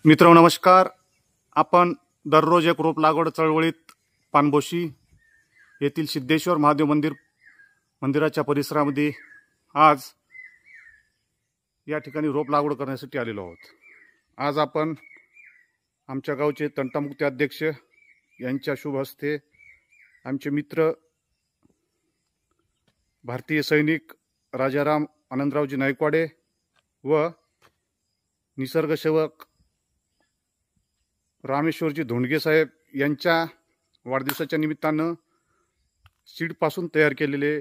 मित्रांनो नमस्कार. आपण दररोज एक रोप लागवड चळवळीत पानबोशी येथील सिद्धेश्वर महादेव मंदिराच्या परिसरामध्ये आज या ठिकाणी रोप लागवड करण्यासाठी आलेलो आहोत. आज आपण आमच्या गावचे तंटामुक्ती अध्यक्ष यांच्या शुभ हस्ते आमचे मित्र भारतीय सैनिक राजाराम आनंदरावजी नायकवाडे व निसर्गसेवक रामेश्वरजी धोंडगे साहेब यांच्या वाढदिवसाच्या निमित्तानं सीडपासून तयार केलेले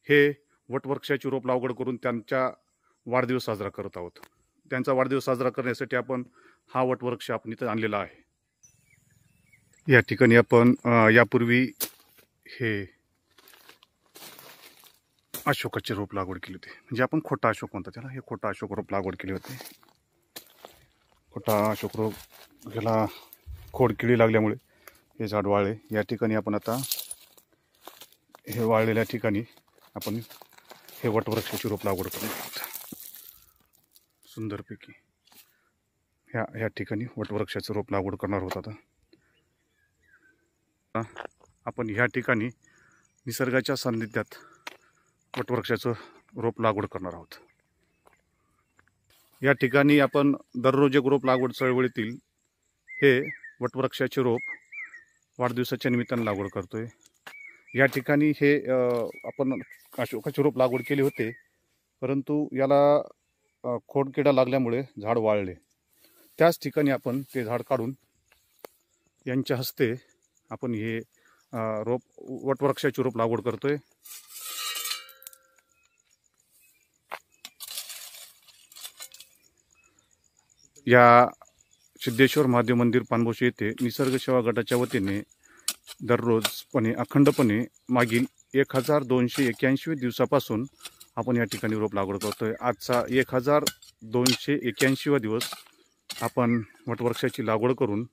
हे वटवृक्षाची रोप लागवड करून त्यांचा वाढदिवस साजरा करत आहोत. त्यांचा वाढदिवस साजरा करण्यासाठी आपण हा वटवृक्ष आपण इथं आणलेला आहे. या ठिकाणी आपण यापूर्वी हे अशोकाचे रोप लागवड केली होती. म्हणजे आपण खोटा अशोक म्हणतो त्याला. हे खोटा अशोक रोप लागवड केली होती. खोटा अशोक रोप ह्याला खोडकिडी लागल्यामुळे हे झाड वाळले. या ठिकाणी आपण आता हे वाळलेल्या ठिकाणी आपण हे वटवृक्षाची रोप लागवड करणार आहोत. सुंदरपैकी ह्या ठिकाणी वटवृक्षाचं रोप लागवड करणार आहोत. आता आपण ह्या ठिकाणी निसर्गाच्या सान्निध्यात वटवृक्षाचं रोप लागवड करणार आहोत. या ठिकाणी आपण दररोज एक रोप लागवड चळवळीतील हे वटवृक्षाचे रोप वाढदिवसाच्या निमित्तानं लागवड करतोय. या ठिकाणी हे आपण अशोकाचे रोप लागवड केले होते, परंतु याला खोडकिडा लागल्यामुळे झाड वाळले. त्याच ठिकाणी आपण ते झाड काढून यांच्या हस्ते आपण हे वटवृक्षाचे रोप लागवड करतोय. या सिद्धेश्वर महादेव मंदिर पानबोशी येथे निसर्ग सेवा गटाच्या वतीने दररोजपणे अखंडपणे मागील 1281 दिवसापासून आपण या ठिकाणी रोप लागवड करतोय. आजचा 1281वा दिवस आपण वटवृक्षाची लागवड करून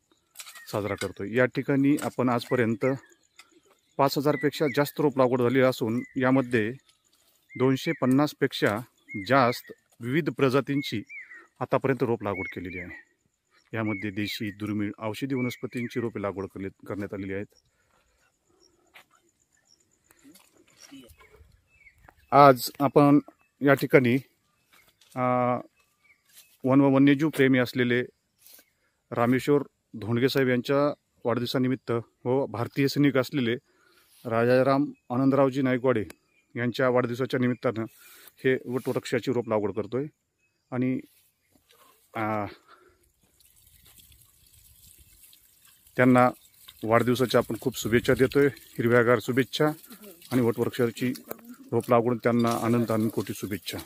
साजरा करतोय. या ठिकाणी आपण आजपर्यंत 5000पेक्षा जास्त रोप लागवड झाली असून यामध्ये 250पेक्षा जास्त विविध प्रजातींची आतापर्यंत रोप लागवड केलेली आहे. यामध्ये देशी, दुर्मिळ, औषधी वनस्पतींची रोपे लागवड करण्यात आलेली आहेत. आज आपण या ठिकाणी वन व वन्यजीव प्रेमी असलेले रामेश्वर धोंडगे साहेब यांच्या वाढदिवसानिमित्त व भारतीय सैनिक असलेले राजाराम आनंदरावजी नायकवाडे यांच्या वाढदिवसाच्या निमित्तानं हे वटवृक्षाची रोप लागवड करतोय. आणि त्यांना वाढदिवसाच्या आपण खूप शुभेच्छा देतोय. हिरव्यागार शुभेच्छा आणि वटवृक्षाची रोप लागवड त्यांना अनंत अनंत कोटी शुभेच्छा.